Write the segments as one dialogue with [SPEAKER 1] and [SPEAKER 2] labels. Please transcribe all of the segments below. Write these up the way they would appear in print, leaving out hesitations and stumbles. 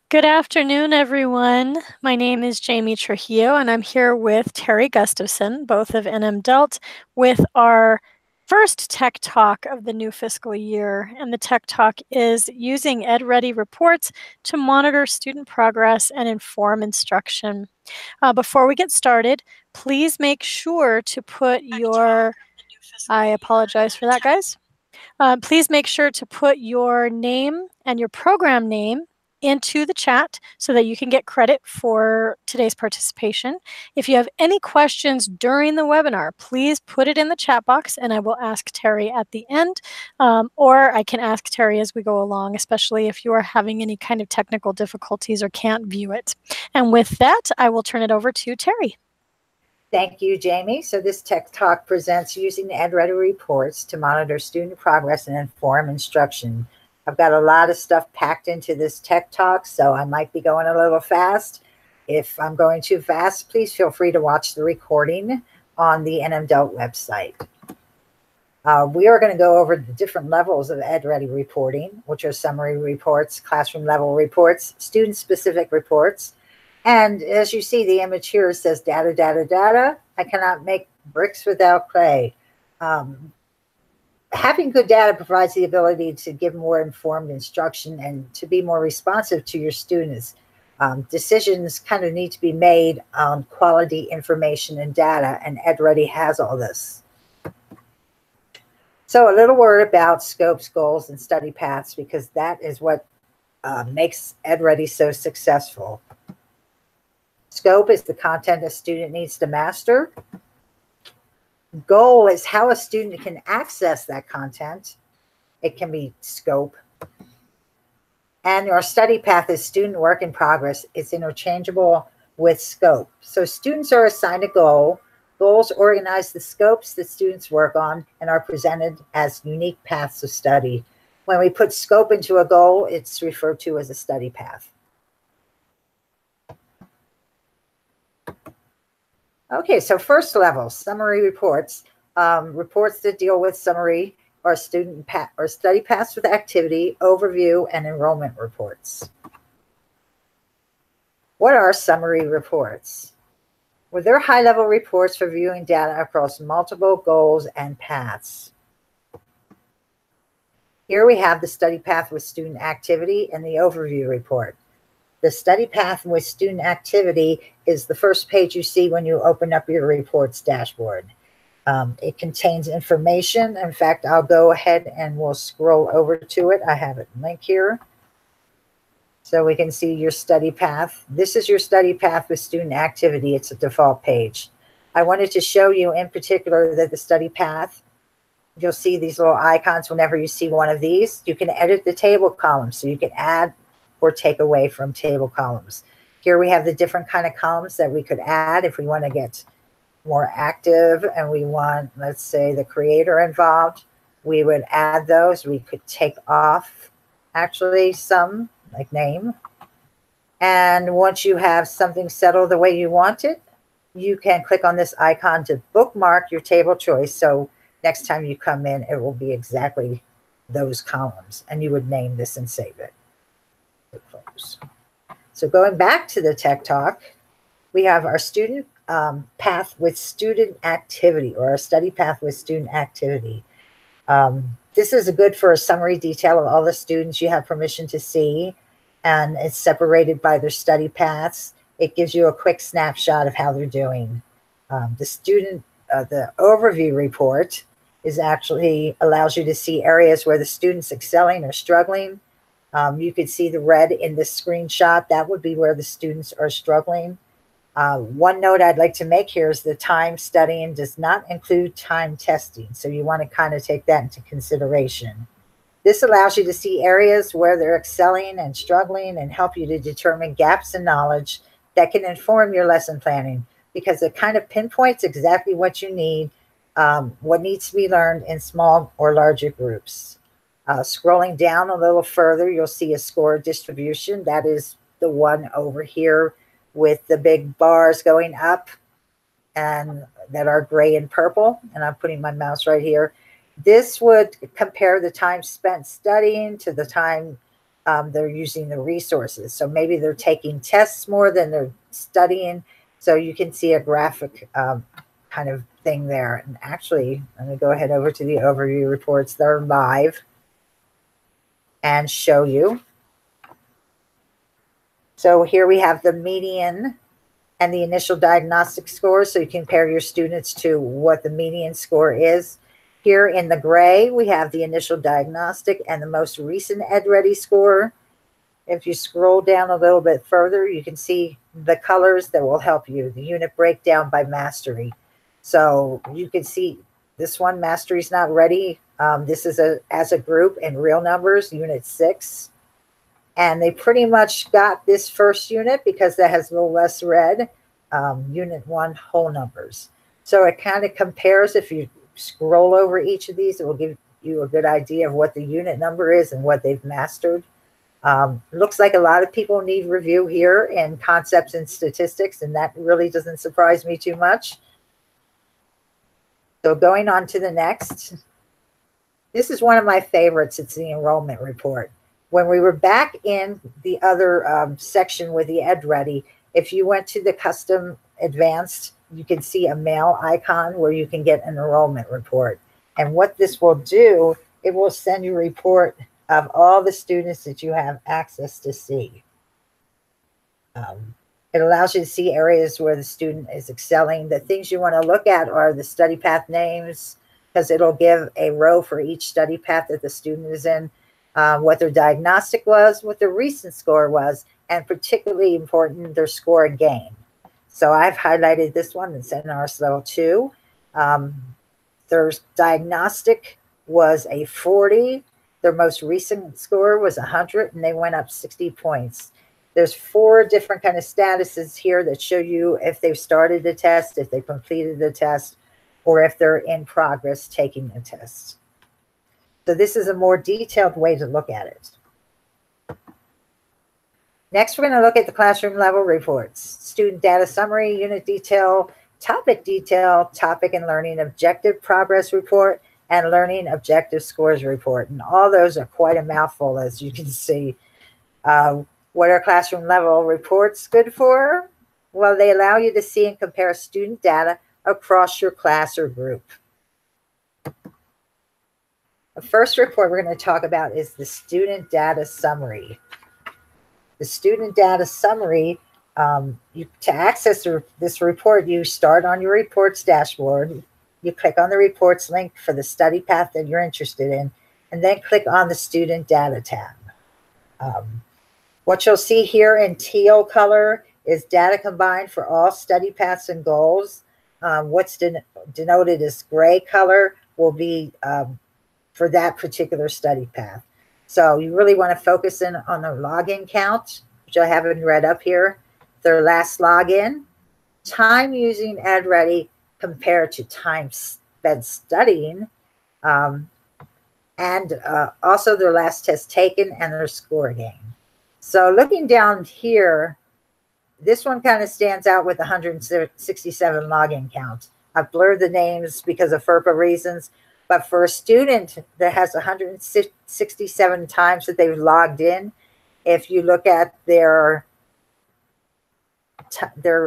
[SPEAKER 1] Good afternoon, everyone. My name is Jamie Trujillo, and I'm here with Terry Gustafson, both of NM Delt, with our first Tech Talk of the new fiscal year. And the Tech Talk is using EdReady reports to monitor student progress and inform instruction. Before we get started, please make sure to put your, I apologize for that, guys. Please make sure to put your name and your program name into the chat so that you can get credit for today's participation. If you have any questions during the webinar, please put it in the chat box and I will ask Terry at the end, or I can ask Terry as we go along, especially if you are having any kind of technical difficulties or can't view it. And with that, I will turn it over to Terry.
[SPEAKER 2] Thank you, Jamie. So this Tech Talk presents using the EdReady reports to monitor student progress and inform instruction. I've got a lot of stuff packed into this Tech Talk, so I might be going a little fast. If I'm going too fast, please feel free to watch the recording on the NM Delt website. We are going to go over the different levels of EdReady reporting, which are summary reports, classroom level reports, student-specific reports. And as you see, the image here says data, data, data. I cannot make bricks without clay. Having good data provides the ability to give more informed instruction and to be more responsive to your students. Decisions kind of need to be made on quality information and data, and EdReady has all this. So a little word about scopes, goals, and study paths, because that is what makes EdReady so successful. Scope is the content a student needs to master. Goal is how a student can access that content. It can be scope. And our study path is student work in progress. It's interchangeable with scope. So students are assigned a goal. Goals organize the scopes that students work on and are presented as unique paths of study. When we put scope into a goal, it's referred to as a study path. Okay, so first level, summary reports. Reports that deal with summary or student or study paths with activity, overview, and enrollment reports. What are summary reports? Well, they're high-level reports for viewing data across multiple goals and paths. Here we have the study path with student activity and the overview report. The study path with student activity is the first page you see when you open up your reports dashboard. It contains information. In fact, I'll go ahead and we'll scroll over to it. I have it linked here. So we can see your study path. This is your study path with student activity. It's a default page. I wanted to show you in particular that the study path, you'll see these little icons whenever you see one of these. You can edit the table columns, so you can add or take away from table columns. Here we have the different kind of columns that we could add if we want to get more active and we want, let's say, the creator involved. We would add those. We could take off actually some, like name. And once you have something settled the way you want it, you can click on this icon to bookmark your table choice. So next time you come in, it will be exactly those columns. And you would name this and save it. Close. So going back to the Tech Talk, we have our student path with student activity, or our study path with student activity. This is good for a summary detail of all the students you have permission to see, and it's separated by their study paths. It gives you a quick snapshot of how they're doing. The overview report is actually allows you to see areas where the student's excelling or struggling. You could see the red in this screenshot. That would be where the students are struggling. One note I'd like to make here is the time studying does not include time testing. So you want to kind of take that into consideration. This allows you to see areas where they're excelling and struggling and help you to determine gaps in knowledge that can inform your lesson planning, because it kind of pinpoints exactly what you need, what needs to be learned in small or larger groups. Scrolling down a little further, you'll see a score distribution. That is the one over here with the big bars going up and that are gray and purple. And I'm putting my mouse right here. This would compare the time spent studying to the time they're using the resources. So maybe they're taking tests more than they're studying. So you can see a graphic kind of thing there. And actually, I'm going to go ahead over to the overview reports. They're live and show you. So here we have the median and the initial diagnostic score. So you compare your students to what the median score is. Here in the gray, we have the initial diagnostic and the most recent EdReady score. If you scroll down a little bit further, you can see the colors that will help you, the unit breakdown by mastery. So you can see this one, mastery is not ready. This is as a group in real numbers, unit 6. And they pretty much got this first unit because that has a little less red, unit 1 whole numbers. So it kind of compares. If you scroll over each of these, it will give you a good idea of what the unit number is and what they've mastered. Looks like a lot of people need review here in concepts and statistics, and that really doesn't surprise me too much. So going on to the next. This is one of my favorites. It's the enrollment report. When we were back in the other section with the EdReady, if you went to the custom advanced, you can see a mail icon where you can get an enrollment report. And what this will do, it will send you a report of all the students that you have access to see. It allows you to see areas where the student is excelling. The things you want to look at are the study path names, because it'll give a row for each study path that the student is in, what their diagnostic was, what their recent score was, and particularly important, their score and gain. So I've highlighted this one, it's NRS level 2. Their diagnostic was a 40. Their most recent score was 100, and they went up 60 points. There's 4 different kind of statuses here that show you if they've started the test, if they completed the test, or if they're in progress taking the test. So this is a more detailed way to look at it. Next, we're going to look at the classroom level reports. Student data summary, unit detail, topic and learning objective progress report, and learning objective scores report. And all those are quite a mouthful, as you can see. What are classroom level reports good for? Well, they allow you to see and compare student data across your class or group. The first report we're going to talk about is the student data summary. The student data summary, to access this report, you start on your reports dashboard. You click on the reports link for the study path that you're interested in, and then click on the student data tab. What you'll see here in teal color is data combined for all study paths and goals. What's denoted as gray color will be for that particular study path. So you really want to focus in on the login count, which I haven't read up here, their last login, time using EdReady compared to time spent studying, and also their last test taken and their score gain. So looking down here, this one kind of stands out with 167 login count. I've blurred the names because of FERPA reasons, but for a student that has 167 times that they've logged in, if you look at their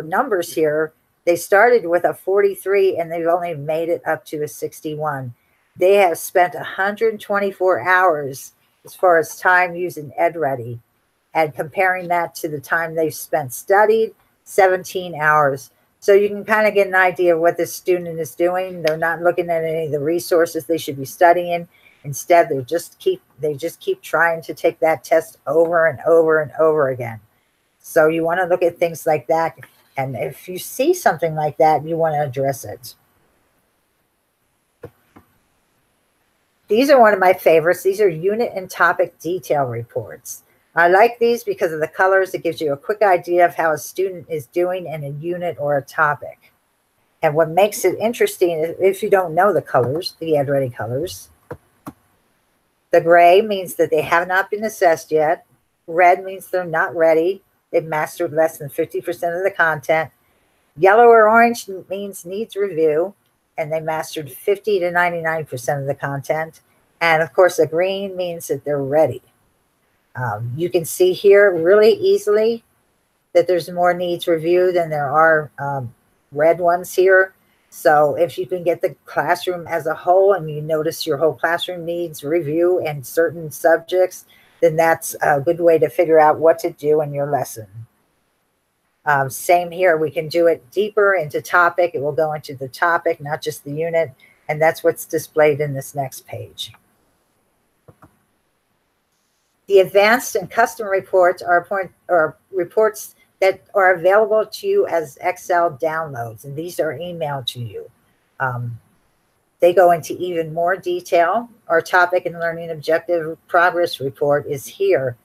[SPEAKER 2] numbers here, they started with a 43 and they've only made it up to a 61. They have spent 124 hours as far as time using EdReady, and comparing that to the time they've spent studied, 17 hours. So you can kind of get an idea of what this student is doing. They're not looking at any of the resources they should be studying. Instead, they just keep trying to take that test over and over and over again. So you want to look at things like that. And if you see something like that, you want to address it. These are one of my favorites. These are unit and topic detail reports. I like these because of the colors. It gives you a quick idea of how a student is doing in a unit or a topic. And what makes it interesting is if you don't know the colors, the EdReady colors, the gray means that they have not been assessed yet. Red means they're not ready. They've mastered less than 50% of the content. Yellow or orange means needs review, and they mastered 50 to 99% of the content. And of course, the green means that they're ready. You can see here really easily that there's more needs review than there are red ones here. So if you can get the classroom as a whole and you notice your whole classroom needs review and certain subjects, then that's a good way to figure out what to do in your lesson. Same here, we can do it deeper into topic. It will go into the topic, not just the unit, and that's what's displayed in this next page. The advanced and custom reports are reports that are available to you as Excel downloads, and these are emailed to you. They go into even more detail. Our topic and learning objective progress report is here.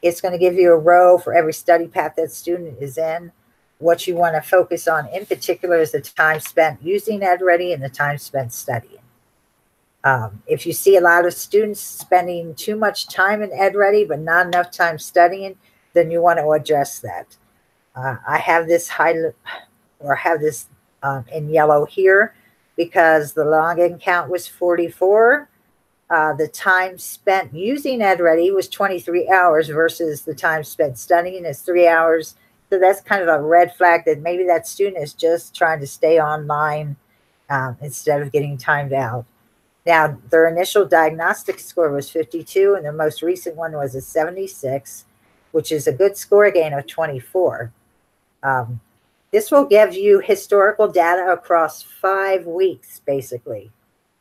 [SPEAKER 2] It's going to give you a row for every study path that student is in. What you want to focus on in particular is the time spent using EdReady and the time spent studying. If you see a lot of students spending too much time in EdReady but not enough time studying, then you want to address that. I have this in yellow here because the login count was 44. The time spent using EdReady was 23 hours versus the time spent studying is 3 hours. So that's kind of a red flag that maybe that student is just trying to stay online instead of getting timed out. Now, their initial diagnostic score was 52, and their most recent one was a 76, which is a good score gain of 24. This will give you historical data across 5 weeks, basically.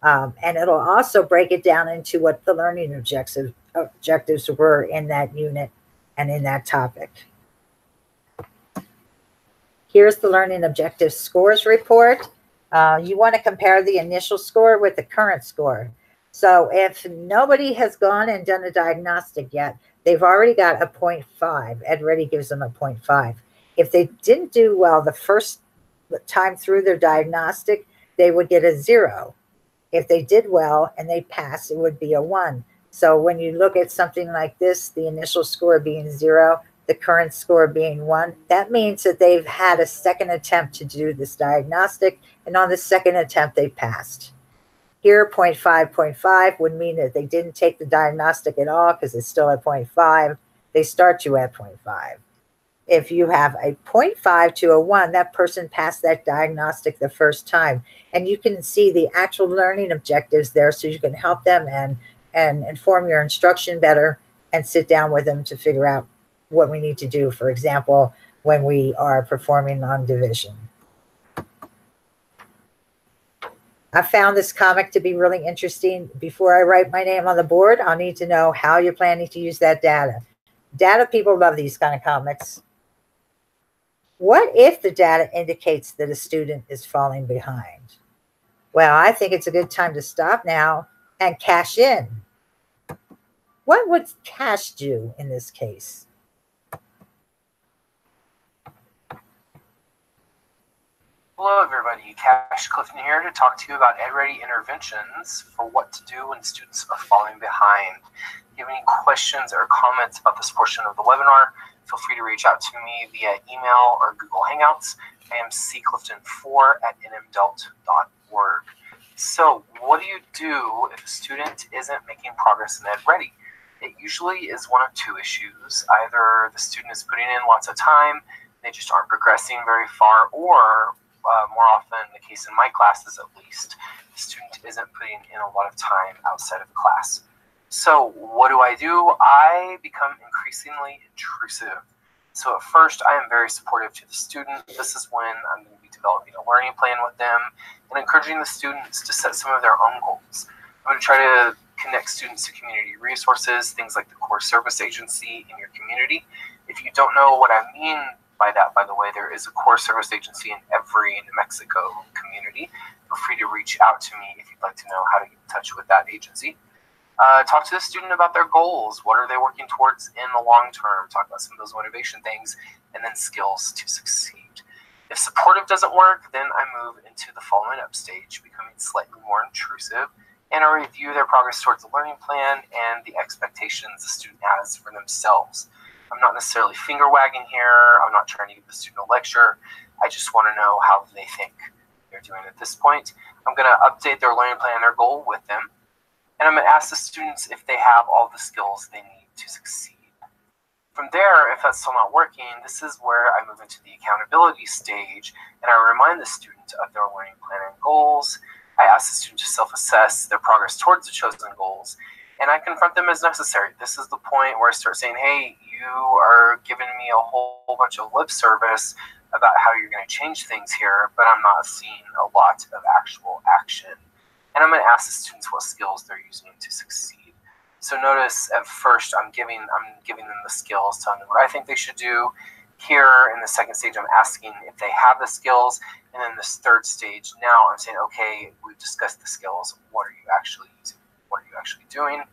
[SPEAKER 2] And it'll also break it down into what the learning objectives were in that unit and in that topic. Here's the learning objective scores report. You want to compare the initial score with the current score. So if nobody has gone and done a diagnostic yet, they've already got a 0.5. EdReady gives them a 0.5. If they didn't do well the first time through their diagnostic, they would get a 0. If they did well and they passed, it would be a 1. So when you look at something like this, the initial score being 0, the current score being 1, that means that they've had a second attempt to do this diagnostic, and on the second attempt, they passed. Here, 0.5, 0.5 would mean that they didn't take the diagnostic at all because it's still at 0.5. They start you at 0.5. If you have a 0.5 to a 1, that person passed that diagnostic the first time. And you can see the actual learning objectives there so you can help them and inform your instruction better and sit down with them to figure out what we need to do, for example, when we are performing on division. I found this comic to be really interesting. Before I write my name on the board, I'll need to know how you're planning to use that data. Data people love these kind of comics. What if the data indicates that a student is falling behind? Well, I think it's a good time to stop now and cash in. What would cash do in this case?
[SPEAKER 3] Hello everybody, Cash Clifton here to talk to you about EdReady interventions for what to do when students are falling behind. If you have any questions or comments about this portion of the webinar, feel free to reach out to me via email or Google Hangouts. I am cclifton4@nmdelt.org. So what do you do if a student isn't making progress in EdReady? It usually is one of two issues. Either the student is putting in lots of time, they just aren't progressing very far, or more often, the case in my classes at least, the student isn't putting in a lot of time outside of class. So what do? I become increasingly intrusive. So at first, I am very supportive to the student. This is when I'm going to be developing a learning plan with them and encouraging the students to set some of their own goals. I'm going to try to connect students to community resources, things like the core service agency in your community. If you don't know what I mean by that, by the way, there is a core service agency in every New Mexico community. Feel free to reach out to me if you'd like to know how to get in touch with that agency. Talk to the student about their goals. What are they working towards in the long term? Talk about some of those motivation things, and then skills to succeed. If supportive doesn't work, then I move into the following up stage, becoming slightly more intrusive, and I review their progress towards the learning plan and the expectations the student has for themselves. I'm not necessarily finger wagging here. I'm not trying to give the student a lecture. I just want to know how they think they're doing at this point. I'm going to update their learning plan and their goal with them. And I'm going to ask the students if they have all the skills they need to succeed. From there, if that's still not working, this is where I move into the accountability stage, and I remind the student of their learning plan and goals. I ask the student to self-assess their progress towards the chosen goals, and I confront them as necessary. This is the point where I start saying, hey, you are giving me a whole bunch of lip service about how you're going to change things here, but I'm not seeing a lot of actual action. And I'm going to ask the students what skills they're using to succeed. So notice at first I'm giving them the skills, telling them what I think they should do. Here in the second stage, I'm asking if they have the skills. And then this third stage, now I'm saying, okay, we've discussed the skills. What are you actually using? What are you actually doing?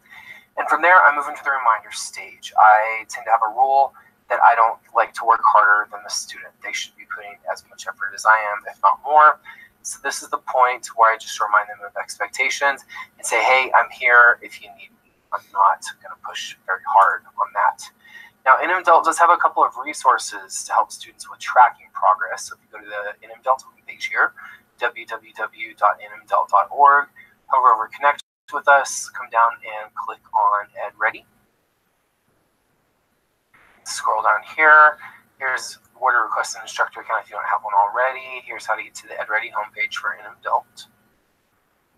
[SPEAKER 3] And from there, I move into the reminder stage. I tend to have a rule that I don't like to work harder than the student. They should be putting as much effort as I am, if not more. So this is the point where I just remind them of expectations and say, hey, I'm here if you need me. I'm not going to push very hard on that. Now, NMDELT does have a couple of resources to help students with tracking progress. So if you go to the NMDELT page here, www.nmdelt.org, hover over Connect with us, come down and click on EdReady. Scroll down here. Here's where to request an instructor account if you don't have one already. Here's how to get to the EdReady homepage for NMDELT.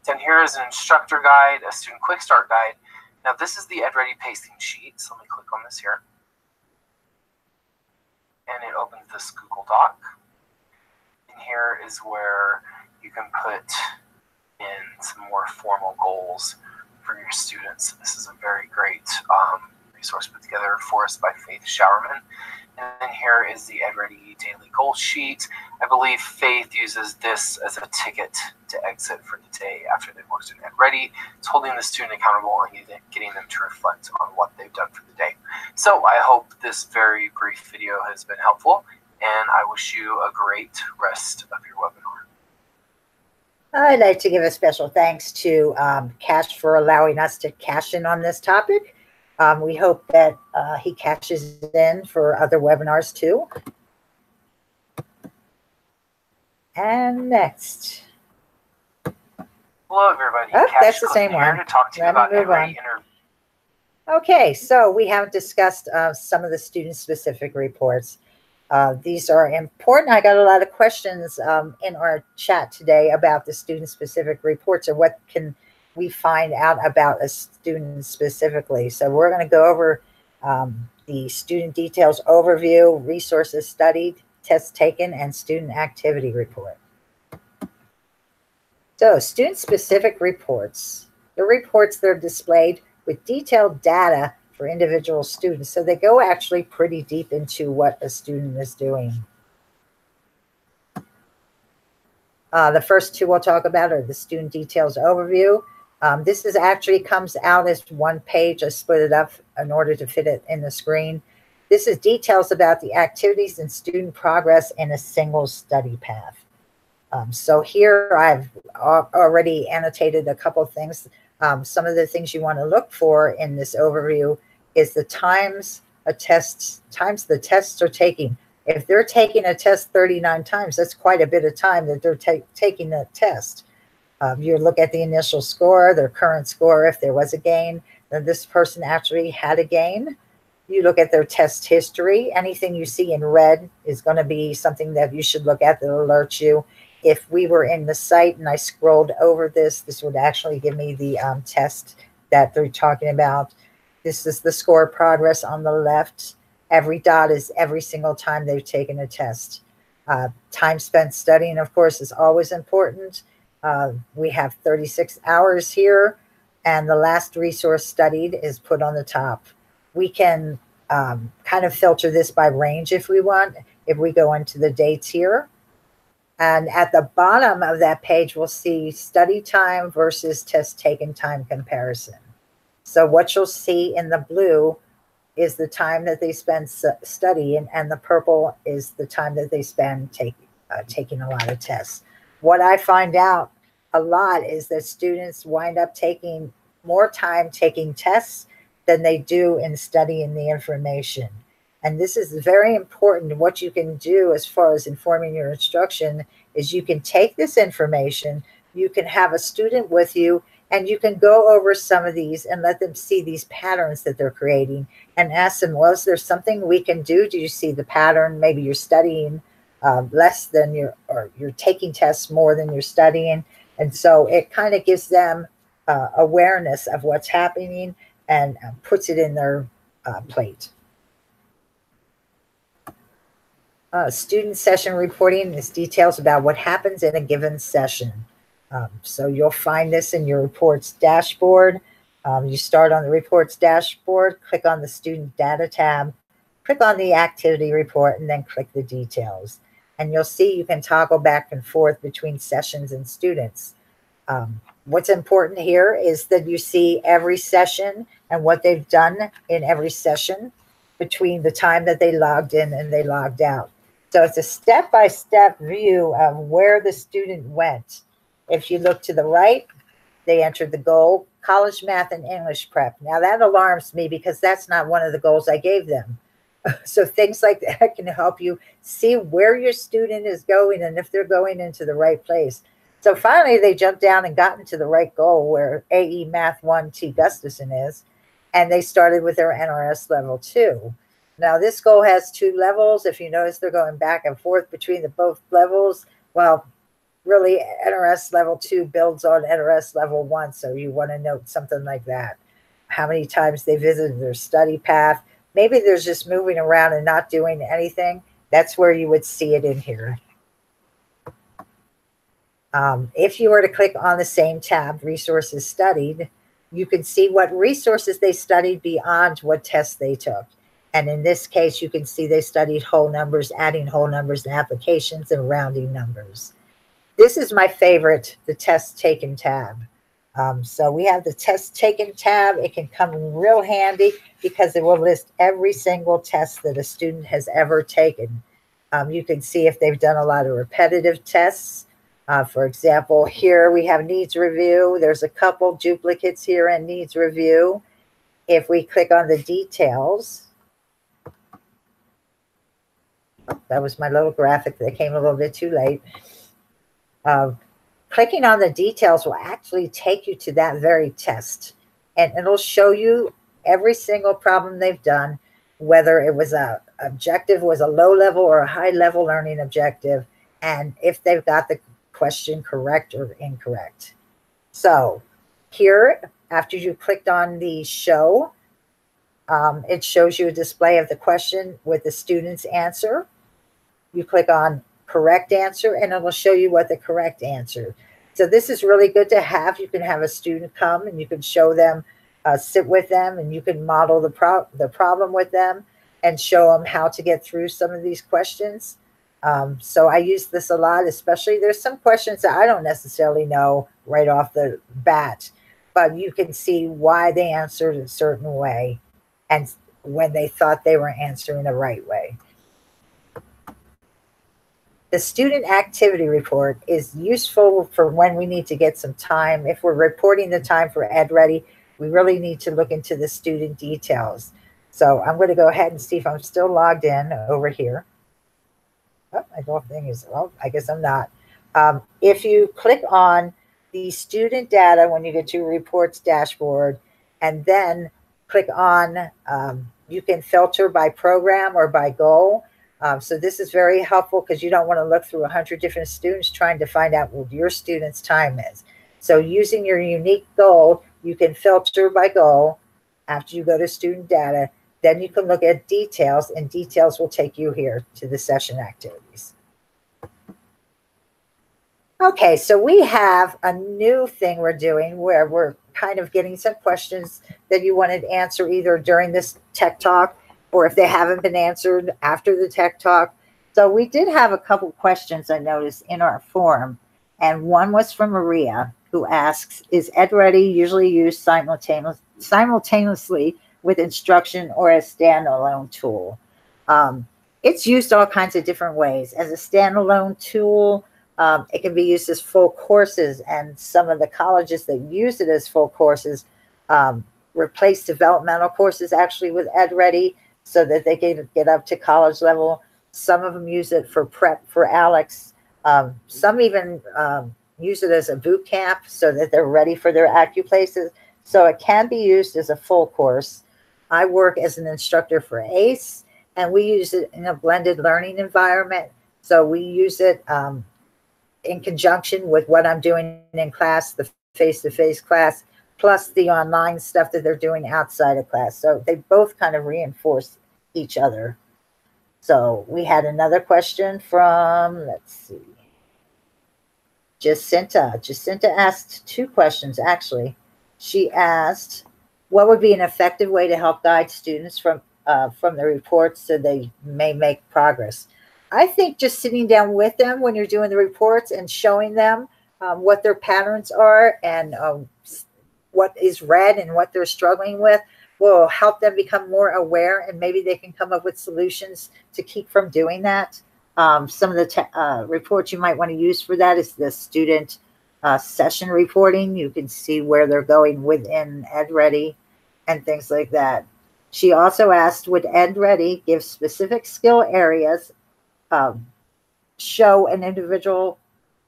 [SPEAKER 3] Then here is an instructor guide, a student quick start guide. Now this is the EdReady pasting sheet, so let me click on this here. And it opens this Google Doc. And here is where you can put in some more formal goals for your students. This is a very great resource put together for us by Faith Showerman. And then here is the EdReady daily goal sheet. I believe Faith uses this as a ticket to exit for the day after they've worked in EdReady. It's holding the student accountable and getting them to reflect on what they've done for the day. So I hope this very brief video has been helpful, and I wish you a great rest of your webinar.
[SPEAKER 2] I'd like to give a special thanks to Cash for allowing us to cash in on this topic. We hope that he cashes in for other webinars too. And next.
[SPEAKER 3] Hello, everybody.
[SPEAKER 2] Oh,
[SPEAKER 3] Cash
[SPEAKER 2] that's the same
[SPEAKER 3] here
[SPEAKER 2] one.
[SPEAKER 3] to talk to you about EdReady interview.
[SPEAKER 2] Okay, so we have discussed some of the student-specific reports. These are important. I got a lot of questions in our chat today about the student-specific reports, or what can we find out about a student specifically. So we're going to go over the student details overview, resources studied, tests taken, and student activity report. So student-specific reports. The reports, they're displayed with detailed data for individual students. So they go actually pretty deep into what a student is doing. The first two we'll talk about are the student details overview. This is actually comes out as one page. I split it up in order to fit it in the screen. This is details about the activities and student progress in a single study path. So here I've already annotated a couple of things. Some of the things you want to look for in this overview is the times the tests are taking. If they're taking a test 39 times, that's quite a bit of time that they're taking that test. You look at the initial score, their current score, if there was a gain, then this person actually had a gain. You look at their test history. Anything you see in red is going to be something that you should look at that alerts you. If we were in the site and I scrolled over this, this would actually give me the test that they're talking about. This is the score progress on the left. Every dot is every single time they've taken a test. Time spent studying, of course, is always important. We have 36 hours here, and the last resource studied is put on the top. We can kind of filter this by range if we want, if we go into the dates here. And at the bottom of that page, we'll see study time versus test taken time comparison. So what you'll see in the blue is the time that they spend studying, and the purple is the time that they spend taking a lot of tests. What I find out a lot is that students wind up taking more time taking tests than they do in studying the information. And this is very important. What you can do as far as informing your instruction is you can take this information, you can have a student with you, And you can go over some of these and let them see these patterns that they're creating and ask them, well, is there something we can do? Do you see the pattern? Maybe you're studying less than or you're taking tests more than you're studying. And so it kind of gives them awareness of what's happening and puts it in their plate. Student session reporting is details about what happens in a given session. So you'll find this in your reports dashboard. You start on the reports dashboard, click on the student data tab, click on the activity report, and then click the details. And you'll see you can toggle back and forth between sessions and students. What's important here is that you see every session and what they've done in every session between the time that they logged in and they logged out. So it's a step-by-step view of where the student went. If you look to the right, they entered the goal, college math and English prep. Now that alarms me because that's not one of the goals I gave them. So things like that can help you see where your student is going and if they're going into the right place. So finally, they jumped down and got into the right goal where AE Math 1 T. Gustafson is, and they started with their NRS level 2. Now, this goal has 2 levels. If you notice, they're going back and forth between the both levels. Well, really, NRS level 2 builds on NRS level 1, so you want to note something like that. How many times they visited their study path. Maybe they're just moving around and not doing anything. That's where you would see it in here. If you were to click on the same tab, Resources Studied, you can see what resources they studied beyond what tests they took. And in this case, you can see they studied whole numbers, adding whole numbers and applications, and rounding numbers. This is my favorite, the Test Taken tab. So we have the Test Taken tab. It can come real handy because it will list every single test that a student has ever taken. You can see if they've done a lot of repetitive tests. For example, here we have needs review. There's a couple duplicates here in needs review. If we click on the details, that was my little graphic that came a little bit too late. Clicking on the details will actually take you to that very test, and it'll show you every single problem they've done, whether it was a objective was a low level or a high level learning objective, and if they've got the question correct or incorrect. So here, after you clicked on the show, it shows you a display of the question with the student's answer. You click on correct answer and it will show you what the correct answer. So this is really good to have. You can have a student come and you can show them, sit with them, and you can model the problem with them and show them how to get through some of these questions. So I use this a lot, especially there's some questions that I don't necessarily know right off the bat, but you can see why they answered a certain way and when they thought they were answering the right way. The student activity report is useful for when we need to get some time. If we're reporting the time for EdReady, we really need to look into the student details. So I'm going to go ahead and see if I'm still logged in over here. Oh, my little thing is, well, I guess I'm not. If you click on the student data when you get to reports dashboard and then click on, you can filter by program or by goal. So this is very helpful because you don't want to look through 100 different students trying to find out what your student's time is. So using your unique goal, you can filter by goal after you go to student data. Then you can look at details, and details will take you here to the session activities. Okay, so we have a new thing we're doing where we're kind of getting some questions that you wanted to answer either during this tech talk or if they haven't been answered after the tech talk. So we did have a couple questions I noticed in our forum, and one was from Maria, who asks, is EdReady usually used simultaneously with instruction or a standalone tool? It's used all kinds of different ways. As a standalone tool, it can be used as full courses, and some of the colleges that use it as full courses replace developmental courses actually with EdReady so that they can get up to college level. Some of them use it for prep for Alex. Some even use it as a boot camp so that they're ready for their AccuPlaces. So it can be used as a full course. I work as an instructor for ACE, and we use it in a blended learning environment. So we use it in conjunction with what I'm doing in class, the face-to-face class, plus the online stuff that they're doing outside of class. So they both kind of reinforce each other. So we had another question from, let's see, Jacinta. Jacinta asked two questions, actually. She asked, what would be an effective way to help guide students from the reports so they may make progress? I think just sitting down with them when you're doing the reports and showing them what their patterns are and what is red and what they're struggling with will help them become more aware, and maybe they can come up with solutions to keep from doing that. Some of the reports you might want to use for that is the student session reporting. You can see where they're going within EdReady and things like that. She also asked, would EdReady give specific skill areas, show an individual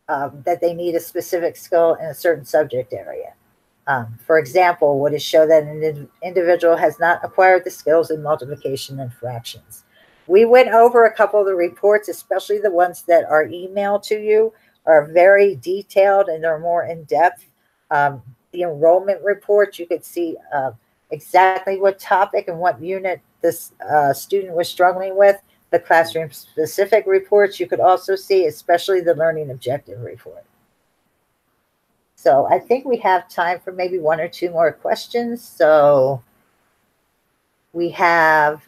[SPEAKER 2] that they need a specific skill in a certain subject area? For example, would it show that an individual has not acquired the skills in multiplication and fractions? We went over a couple of the reports, especially the ones that are emailed to you, are very detailed and they're more in depth. The enrollment report, you could see exactly what topic and what unit this student was struggling with. The classroom specific reports you could also see, especially the learning objective report. So I think we have time for maybe one or two more questions. So we have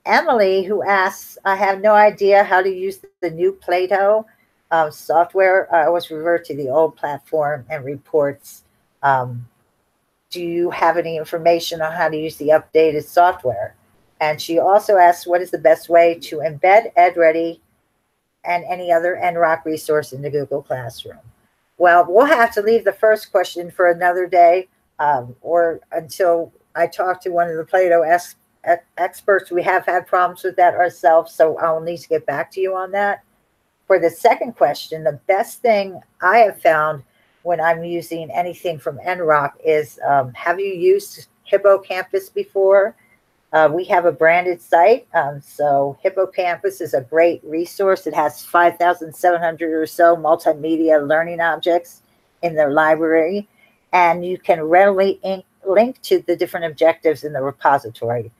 [SPEAKER 2] Emily, who asks, I have no idea how to use the new Plato software. I always revert to the old platform and reports. Do you have any information on how to use the updated software? And she also asks, what is the best way to embed EdReady and any other NROC resource in the Google Classroom? Well, we'll have to leave the first question for another day or until I talk to one of the Plato experts. We have had problems with that ourselves, so I'll need to get back to you on that. For the second question, the best thing I have found when I'm using anything from NROC is, have you used Hippocampus before? We have a branded site. So Hippocampus is a great resource. It has 5,700 or so multimedia learning objects in their library, and you can readily link to the different objectives in the repository.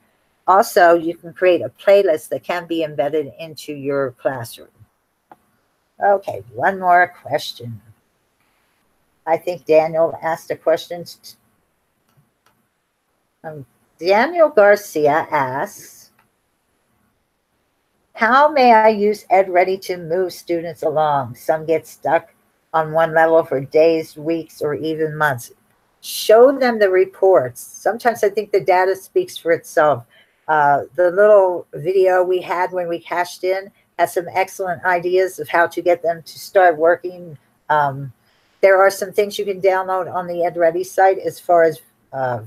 [SPEAKER 2] Also, you can create a playlist that can be embedded into your classroom. Okay, one more question. I think Daniel asked a question. Daniel Garcia asks, how may I use EdReady to move students along? Some get stuck on one level for days, weeks, or even months. Show them the reports. Sometimes I think the data speaks for itself. The little video we had when we cashed in has some excellent ideas of how to get them to start working. There are some things you can download on the EdReady site as far as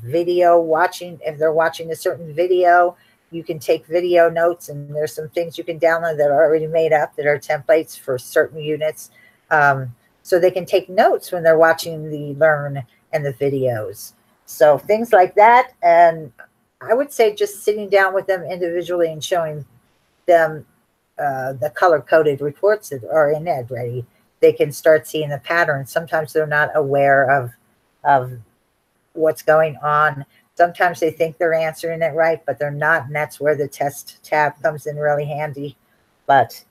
[SPEAKER 2] video watching. If they're watching a certain video, you can take video notes, and there's some things you can download that are already made up that are templates for certain units. So they can take notes when they're watching the Learn and the videos. So things like that. And I would say just sitting down with them individually and showing them the color-coded reports that are in EdReady, they can start seeing the patterns. Sometimes they're not aware of what's going on. Sometimes they think they're answering it right, but they're not, and that's where the test tab comes in really handy. But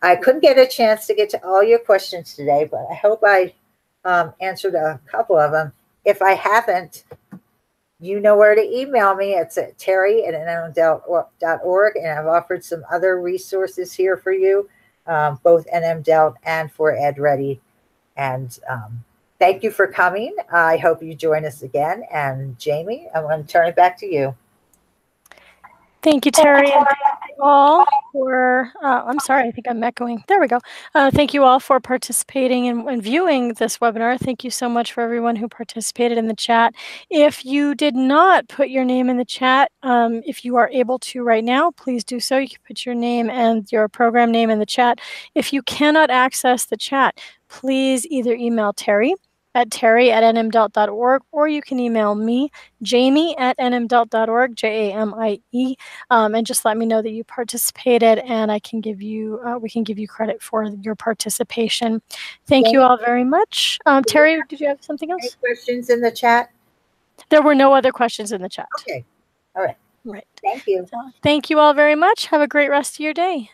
[SPEAKER 2] I couldn't get a chance to get to all your questions today, but I hope I answered a couple of them. If I haven't, you know where to email me. It's at terry@nmdelt.org, and I've offered some other resources here for you, both NMDelt and for EdReady. And thank you for coming. I hope you join us again. And Jamie, I'm going to turn it back to you.
[SPEAKER 1] Thank you, Terry. all for, I'm sorry, I think I'm echoing. There we go. Thank you all for participating and viewing this webinar. Thank you so much for everyone who participated in the chat. If you did not put your name in the chat, if you are able to right now, please do so. You can put your name and your program name in the chat. If you cannot access the chat, please either email Terry at terry@nmdelt.org, or you can email me, jamie@nmdelt.org, JAMIE, and just let me know that you participated, and I can give you, we can give you credit for your participation. Thank you all very much. Terry, did you have something else?
[SPEAKER 2] Any questions in the chat?
[SPEAKER 1] There were no other questions in the chat.
[SPEAKER 2] Okay. All right.
[SPEAKER 1] Right.
[SPEAKER 2] Thank you.
[SPEAKER 1] So, thank you all very much. Have a great rest of your day.